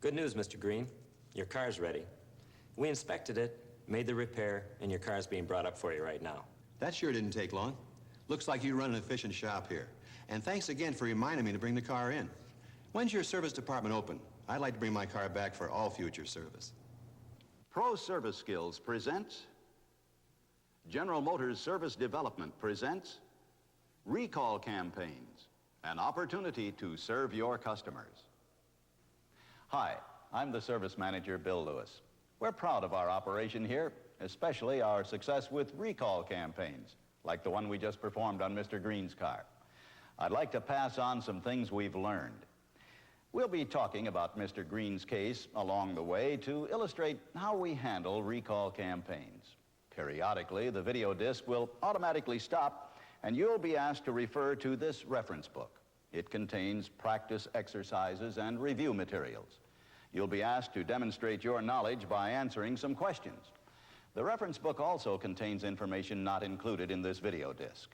Good news, Mr. Green. Your car's ready. We inspected it, made the repair, and your car's being brought up for you right now. That sure didn't take long. Looks like you run an efficient shop here. And thanks again for reminding me to bring the car in. When's your service department open? I'd like to bring my car back for all future service. Pro Service Skills presents, General Motors Service Development presents Recall Campaigns, an opportunity to serve your customers. Hi, I'm the Service Manager, Bill Lewis. We're proud of our operation here, especially our success with recall campaigns, like the one we just performed on Mr. Green's car. I'd like to pass on some things we've learned. We'll be talking about Mr. Green's case along the way to illustrate how we handle recall campaigns. Periodically, the video disc will automatically stop, and you'll be asked to refer to this reference book. It contains practice exercises and review materials. You'll be asked to demonstrate your knowledge by answering some questions. The reference book also contains information not included in this video disc.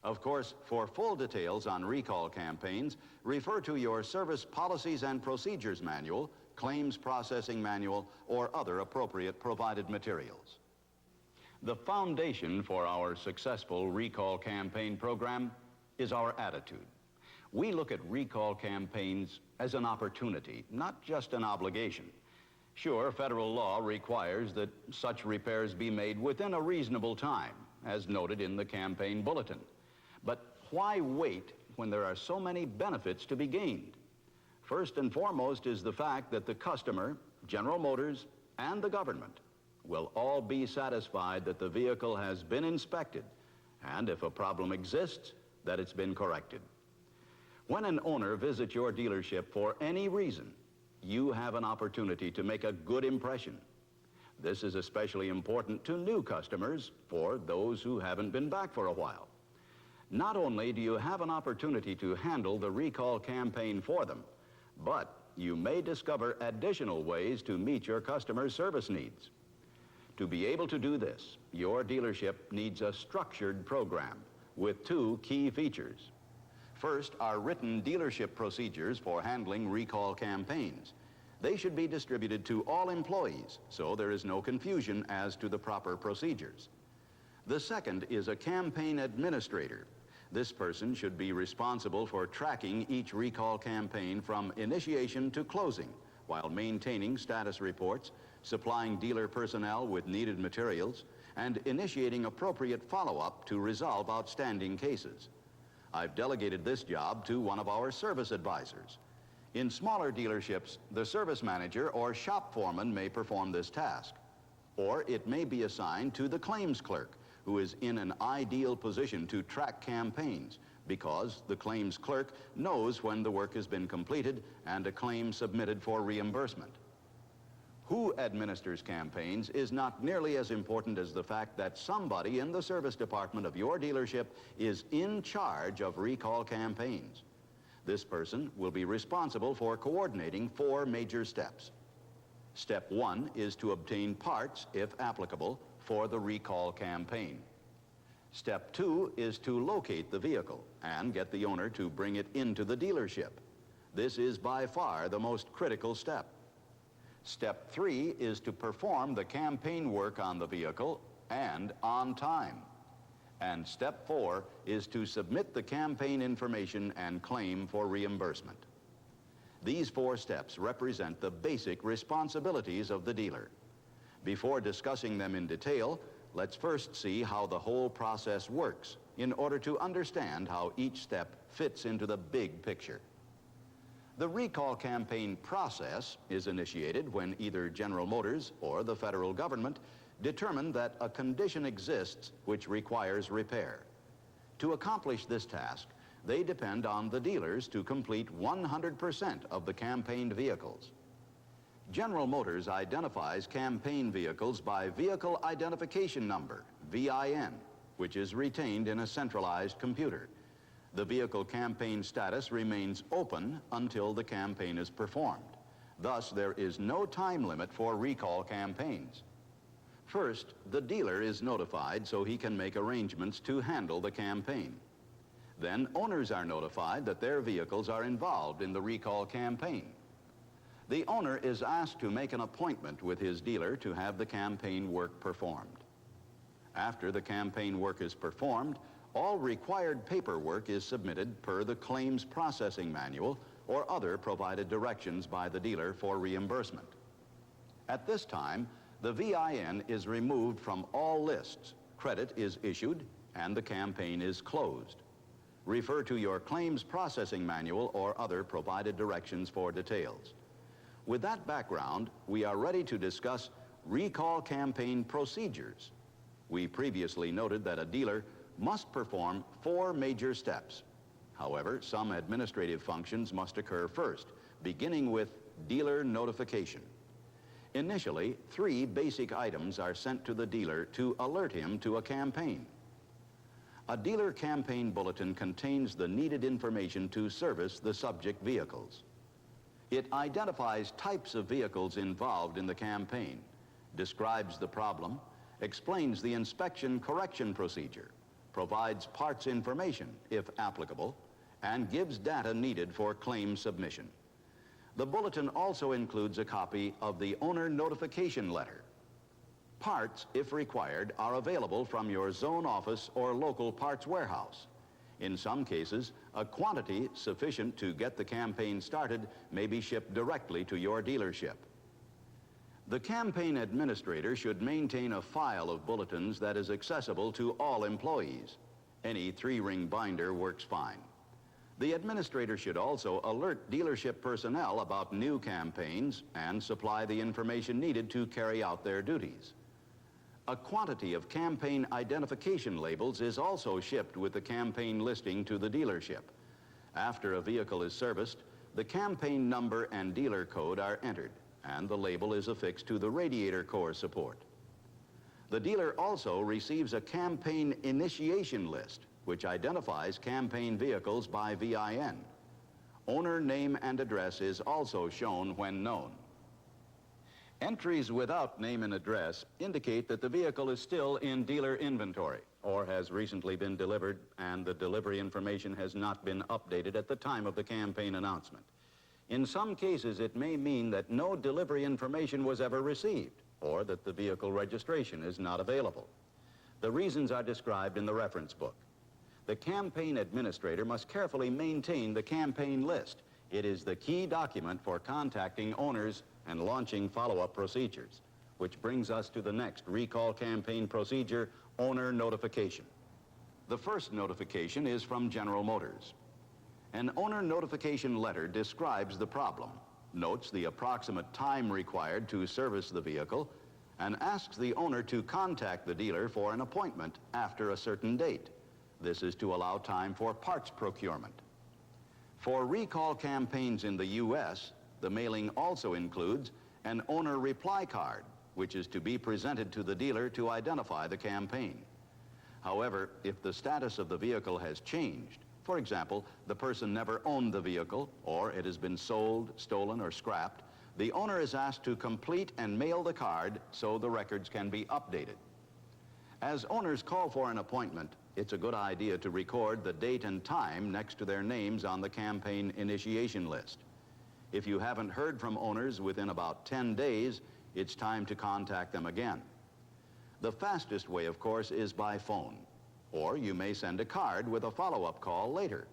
Of course, for full details on recall campaigns, refer to your Service Policies and Procedures Manual, Claims Processing Manual, or other appropriate provided materials. The foundation for our successful recall campaign program is our attitude. We look at recall campaigns as an opportunity, not just an obligation. Sure, federal law requires that such repairs be made within a reasonable time, as noted in the campaign bulletin. But why wait when there are so many benefits to be gained? First and foremost is the fact that the customer, General Motors, and the government will all be satisfied that the vehicle has been inspected, and if a problem exists, that it's been corrected. When an owner visits your dealership for any reason, you have an opportunity to make a good impression. This is especially important to new customers, for those who haven't been back for a while. Not only do you have an opportunity to handle the recall campaign for them, but you may discover additional ways to meet your customers' service needs. To be able to do this, your dealership needs a structured program with two key features. First, are written dealership procedures for handling recall campaigns. They should be distributed to all employees, so there is no confusion as to the proper procedures. The second is a campaign administrator. This person should be responsible for tracking each recall campaign from initiation to closing, while maintaining status reports, supplying dealer personnel with needed materials, and initiating appropriate follow-up to resolve outstanding cases. I've delegated this job to one of our service advisors. In smaller dealerships, the service manager or shop foreman may perform this task, or it may be assigned to the claims clerk, who is in an ideal position to track campaigns because the claims clerk knows when the work has been completed and a claim submitted for reimbursement. Who administers campaigns is not nearly as important as the fact that somebody in the service department of your dealership is in charge of recall campaigns. This person will be responsible for coordinating 4 major steps. Step 1 is to obtain parts, if applicable, for the recall campaign. Step 2 is to locate the vehicle and get the owner to bring it into the dealership. This is by far the most critical step. Step 3 is to perform the campaign work on the vehicle and on time. And step 4 is to submit the campaign information and claim for reimbursement. These 4 steps represent the basic responsibilities of the dealer. Before discussing them in detail, let's first see how the whole process works in order to understand how each step fits into the big picture. The recall campaign process is initiated when either General Motors or the federal government determine that a condition exists which requires repair. To accomplish this task, they depend on the dealers to complete 100% of the campaigned vehicles. General Motors identifies campaign vehicles by Vehicle Identification Number, VIN, which is retained in a centralized computer. The vehicle campaign status remains open until the campaign is performed. Thus, there is no time limit for recall campaigns. First, the dealer is notified so he can make arrangements to handle the campaign. Then, owners are notified that their vehicles are involved in the recall campaign. The owner is asked to make an appointment with his dealer to have the campaign work performed. After the campaign work is performed, all required paperwork is submitted per the claims processing manual or other provided directions by the dealer for reimbursement. At this time, the VIN is removed from all lists, credit is issued, and the campaign is closed. Refer to your claims processing manual or other provided directions for details. With that background, we are ready to discuss recall campaign procedures. We previously noted that a dealer must perform 4 major steps. However, some administrative functions must occur first, beginning with dealer notification. Initially, 3 basic items are sent to the dealer to alert him to a campaign. A dealer campaign bulletin contains the needed information to service the subject vehicles. It identifies types of vehicles involved in the campaign, describes the problem, explains the inspection correction procedure, provides parts information, if applicable, and gives data needed for claim submission. The bulletin also includes a copy of the owner notification letter. Parts, if required, are available from your zone office or local parts warehouse. In some cases, a quantity sufficient to get the campaign started may be shipped directly to your dealership. The campaign administrator should maintain a file of bulletins that is accessible to all employees. Any 3-ring binder works fine. The administrator should also alert dealership personnel about new campaigns and supply the information needed to carry out their duties. A quantity of campaign identification labels is also shipped with the campaign listing to the dealership. After a vehicle is serviced, the campaign number and dealer code are entered, and the label is affixed to the radiator core support. The dealer also receives a campaign initiation list, which identifies campaign vehicles by VIN. Owner name and address is also shown when known. Entries without name and address indicate that the vehicle is still in dealer inventory or has recently been delivered and the delivery information has not been updated at the time of the campaign announcement. In some cases, it may mean that no delivery information was ever received or that the vehicle registration is not available. The reasons are described in the reference book. The campaign administrator must carefully maintain the campaign list. It is the key document for contacting owners and launching follow-up procedures, which brings us to the next recall campaign procedure, owner notification. The first notification is from General Motors. An owner notification letter describes the problem, notes the approximate time required to service the vehicle, and asks the owner to contact the dealer for an appointment after a certain date. This is to allow time for parts procurement. For recall campaigns in the U.S., the mailing also includes an owner reply card, which is to be presented to the dealer to identify the campaign. However, if the status of the vehicle has changed, for example, the person never owned the vehicle, or it has been sold, stolen, or scrapped, the owner is asked to complete and mail the card so the records can be updated. As owners call for an appointment, it's a good idea to record the date and time next to their names on the campaign initiation list. If you haven't heard from owners within about 10 days, it's time to contact them again. The fastest way, of course, is by phone, or you may send a card with a follow-up call later.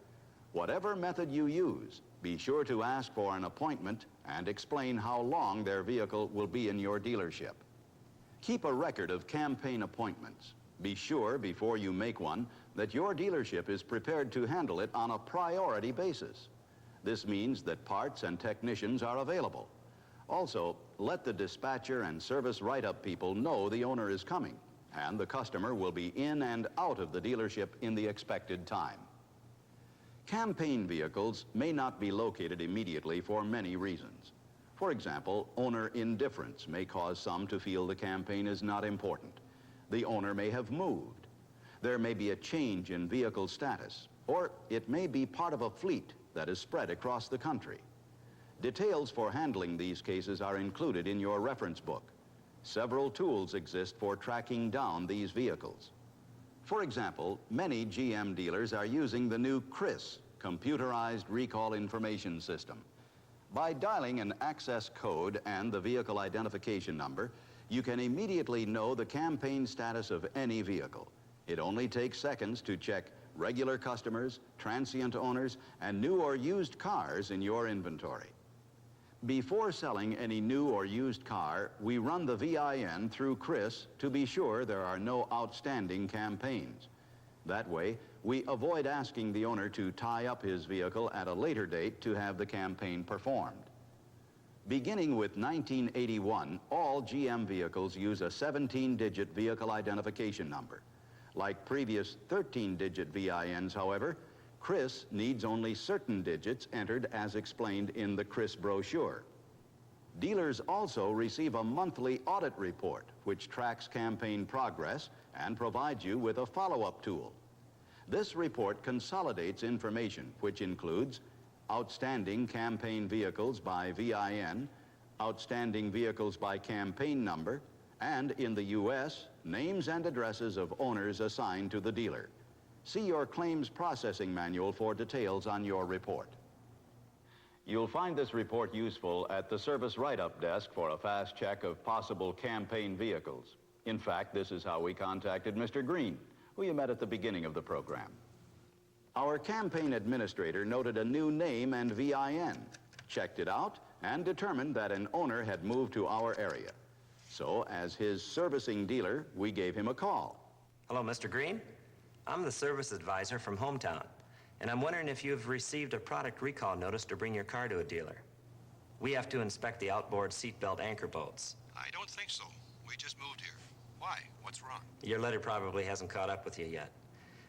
Whatever method you use, be sure to ask for an appointment and explain how long their vehicle will be in your dealership. Keep a record of campaign appointments. Be sure before you make one that your dealership is prepared to handle it on a priority basis. This means that parts and technicians are available. Also, let the dispatcher and service write-up people know the owner is coming, and the customer will be in and out of the dealership in the expected time. Campaign vehicles may not be located immediately for many reasons. For example, owner indifference may cause some to feel the campaign is not important. The owner may have moved. There may be a change in vehicle status, or it may be part of a fleet that is spread across the country. Details for handling these cases are included in your reference book. Several tools exist for tracking down these vehicles. For example, many GM dealers are using the new CRIS, Computerized Recall Information System. By dialing an access code and the vehicle identification number, you can immediately know the campaign status of any vehicle. It only takes seconds to check regular customers, transient owners, and new or used cars in your inventory. Before selling any new or used car, we run the VIN through Chris to be sure there are no outstanding campaigns. That way, we avoid asking the owner to tie up his vehicle at a later date to have the campaign performed. Beginning with 1981, all GM vehicles use a 17-digit vehicle identification number. Like previous 13-digit VINs, however, Chris needs only certain digits entered as explained in the Chris brochure. Dealers also receive a monthly audit report, which tracks campaign progress and provides you with a follow-up tool. This report consolidates information, which includes outstanding campaign vehicles by VIN, outstanding vehicles by campaign number, and in the U.S., names and addresses of owners assigned to the dealer. See your claims processing manual for details on your report. You'll find this report useful at the service write-up desk for a fast check of possible campaign vehicles. In fact, this is how we contacted Mr. Green, who you met at the beginning of the program. Our campaign administrator noted a new name and VIN, checked it out, and determined that an owner had moved to our area. So, as his servicing dealer, we gave him a call. Hello, Mr. Green. I'm the service advisor from Hometown, and I'm wondering if you've received a product recall notice to bring your car to a dealer. We have to inspect the outboard seatbelt anchor bolts. I don't think so. We just moved here. Why? What's wrong? Your letter probably hasn't caught up with you yet.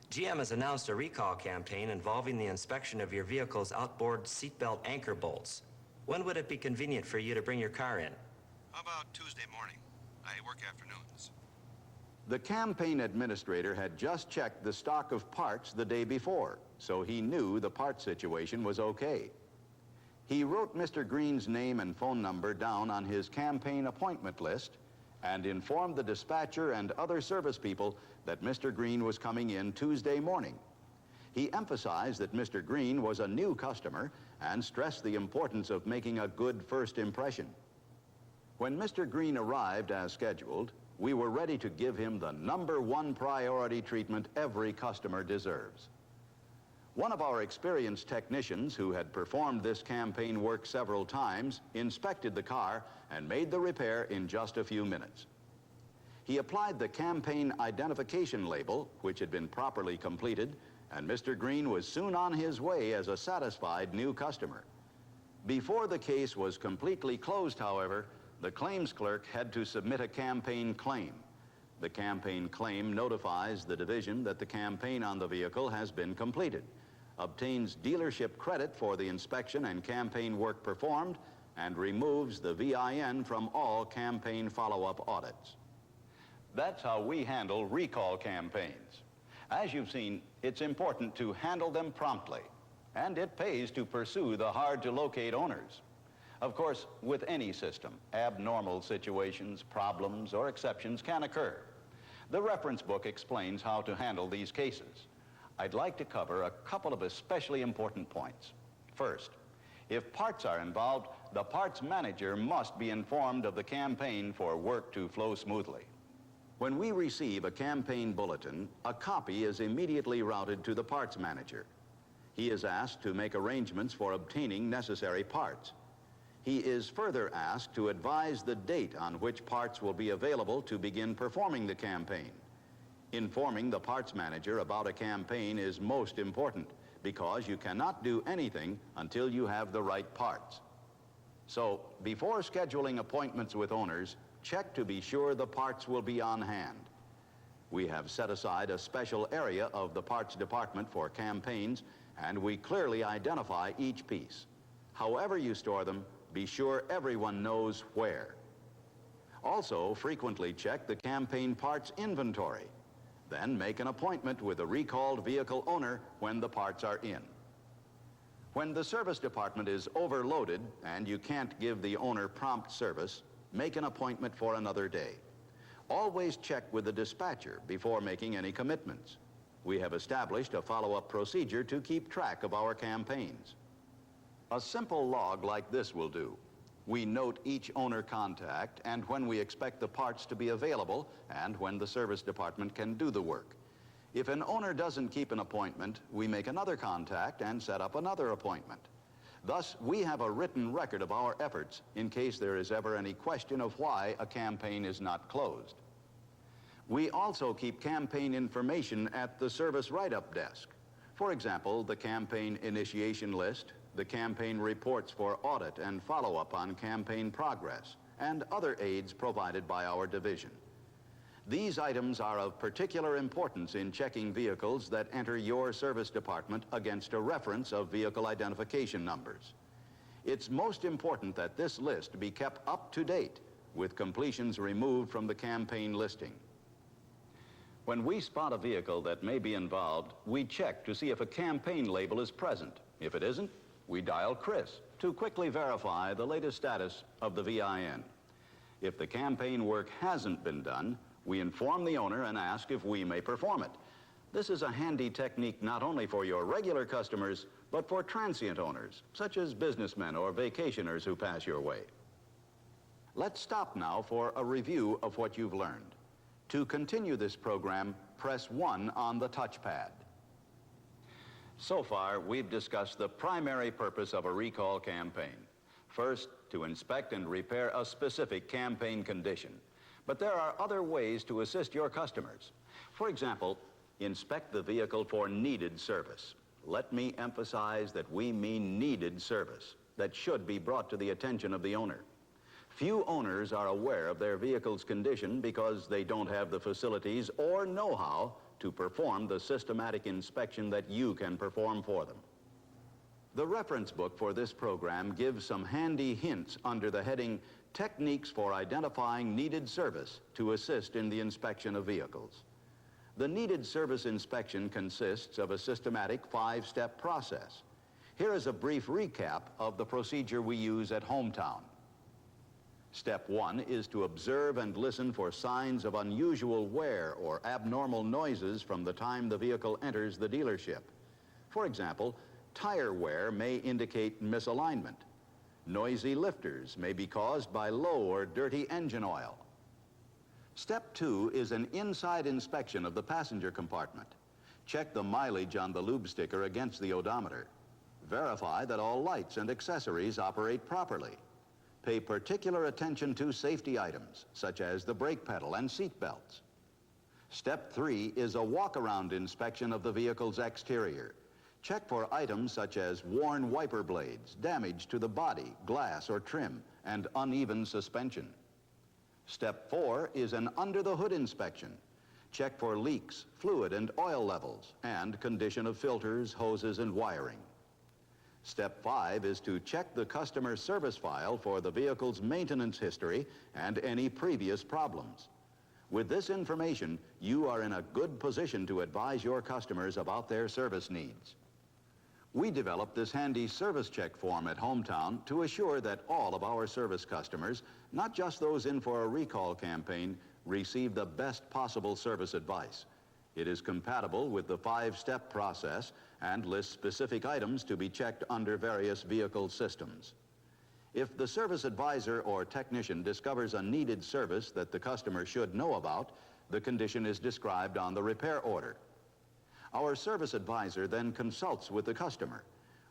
GM has announced a recall campaign involving the inspection of your vehicle's outboard seatbelt anchor bolts. When would it be convenient for you to bring your car in? How about Tuesday morning? I work afternoons. The campaign administrator had just checked the stock of parts the day before, so he knew the part situation was okay. He wrote Mr. Green's name and phone number down on his campaign appointment list and informed the dispatcher and other service people that Mr. Green was coming in Tuesday morning. He emphasized that Mr. Green was a new customer and stressed the importance of making a good first impression. When Mr. Green arrived as scheduled, we were ready to give him the #1 priority treatment every customer deserves. One of our experienced technicians who had performed this campaign work several times inspected the car and made the repair in just a few minutes. He applied the campaign identification label, which had been properly completed, and Mr. Green was soon on his way as a satisfied new customer. Before the case was completely closed, however, the claims clerk had to submit a campaign claim. The campaign claim notifies the division that the campaign on the vehicle has been completed, obtains dealership credit for the inspection and campaign work performed, and removes the VIN from all campaign follow-up audits. That's how we handle recall campaigns. As you've seen, it's important to handle them promptly, and it pays to pursue the hard-to-locate owners. Of course, with any system, abnormal situations, problems, or exceptions can occur. The reference book explains how to handle these cases. I'd like to cover a couple of especially important points. First, if parts are involved, the parts manager must be informed of the campaign for work to flow smoothly. When we receive a campaign bulletin, a copy is immediately routed to the parts manager. He is asked to make arrangements for obtaining necessary parts. He is further asked to advise the date on which parts will be available to begin performing the campaign. Informing the parts manager about a campaign is most important because you cannot do anything until you have the right parts. So, before scheduling appointments with owners, check to be sure the parts will be on hand. We have set aside a special area of the parts department for campaigns, and we clearly identify each piece. However you store them, be sure everyone knows where. Also, frequently check the campaign parts inventory. Then make an appointment with the recalled vehicle owner when the parts are in. When the service department is overloaded and you can't give the owner prompt service, make an appointment for another day. Always check with the dispatcher before making any commitments. We have established a follow-up procedure to keep track of our campaigns. A simple log like this will do. We note each owner contact and when we expect the parts to be available and when the service department can do the work. If an owner doesn't keep an appointment, we make another contact and set up another appointment. Thus, we have a written record of our efforts in case there is ever any question of why a campaign is not closed. We also keep campaign information at the service write-up desk. For example, the campaign initiation list, the campaign reports for audit and follow-up on campaign progress, and other aids provided by our division. These items are of particular importance in checking vehicles that enter your service department against a reference of vehicle identification numbers. It's most important that this list be kept up to date with completions removed from the campaign listing. When we spot a vehicle that may be involved, we check to see if a campaign label is present. If it isn't, we dial Chris to quickly verify the latest status of the VIN. If the campaign work hasn't been done, we inform the owner and ask if we may perform it. This is a handy technique not only for your regular customers, but for transient owners, such as businessmen or vacationers who pass your way. Let's stop now for a review of what you've learned. To continue this program, press 1 on the touchpad. So far, we've discussed the primary purpose of a recall campaign. First, to inspect and repair a specific campaign condition. But there are other ways to assist your customers. For example, inspect the vehicle for needed service. Let me emphasize that we mean needed service that should be brought to the attention of the owner. Few owners are aware of their vehicle's condition because they don't have the facilities or know-how to perform the systematic inspection that you can perform for them. The reference book for this program gives some handy hints under the heading Techniques for Identifying Needed Service to assist in the inspection of vehicles. The needed service inspection consists of a systematic 5-step process. Here is a brief recap of the procedure we use at Hometown. Step 1 is to observe and listen for signs of unusual wear or abnormal noises from the time the vehicle enters the dealership. For example, tire wear may indicate misalignment. Noisy lifters may be caused by low or dirty engine oil. Step 2 is an inside inspection of the passenger compartment. Check the mileage on the lube sticker against the odometer. Verify that all lights and accessories operate properly. Pay particular attention to safety items, such as the brake pedal and seat belts. Step 3 is a walk-around inspection of the vehicle's exterior. Check for items such as worn wiper blades, damage to the body, glass, or trim, and uneven suspension. Step 4 is an under-the-hood inspection. Check for leaks, fluid and oil levels, and condition of filters, hoses, and wiring. Step 5 is to check the customer service file for the vehicle's maintenance history and any previous problems. With this information, you are in a good position to advise your customers about their service needs. We developed this handy service check form at Hometown to assure that all of our service customers, not just those in for a recall campaign, receive the best possible service advice. It is compatible with the 5-step process and lists specific items to be checked under various vehicle systems. If the service advisor or technician discovers a needed service that the customer should know about, the condition is described on the repair order. Our service advisor then consults with the customer.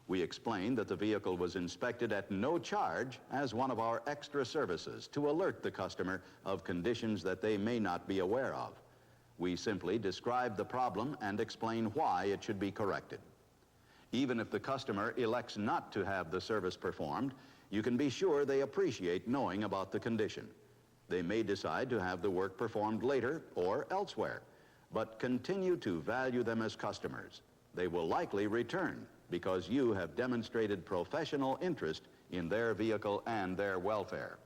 We explain that the vehicle was inspected at no charge as one of our extra services to alert the customer of conditions that they may not be aware of. We simply describe the problem and explain why it should be corrected. Even if the customer elects not to have the service performed, you can be sure they appreciate knowing about the condition. They may decide to have the work performed later or elsewhere, but continue to value them as customers. They will likely return because you have demonstrated professional interest in their vehicle and their welfare.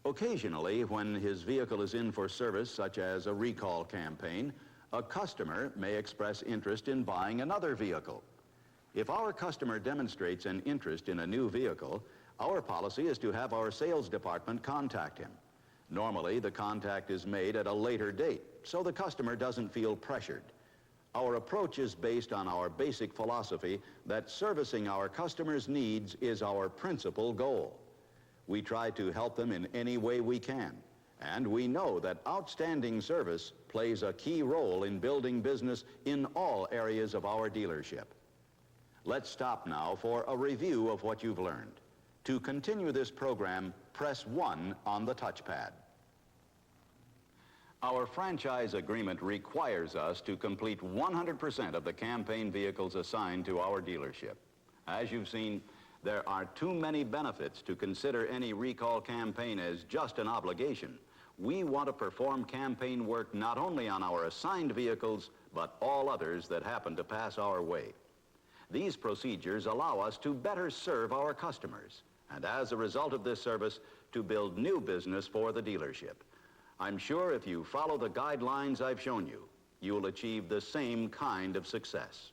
Occasionally, when his vehicle is in for service, such as a recall campaign, a customer may express interest in buying another vehicle. If our customer demonstrates an interest in a new vehicle, our policy is to have our sales department contact him. Normally, the contact is made at a later date, so the customer doesn't feel pressured. Our approach is based on our basic philosophy that servicing our customers' needs is our principal goal. We try to help them in any way we can, and we know that outstanding service plays a key role in building business in all areas of our dealership. Let's stop now for a review of what you've learned. To continue this program, press 1 on the touchpad. Our franchise agreement requires us to complete 100% of the campaign vehicles assigned to our dealership. As you've seen, there are too many benefits to consider any recall campaign as just an obligation. We want to perform campaign work not only on our assigned vehicles, but all others that happen to pass our way. These procedures allow us to better serve our customers, and as a result of this service, to build new business for the dealership. I'm sure if you follow the guidelines I've shown you, you'll achieve the same kind of success.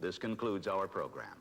This concludes our program.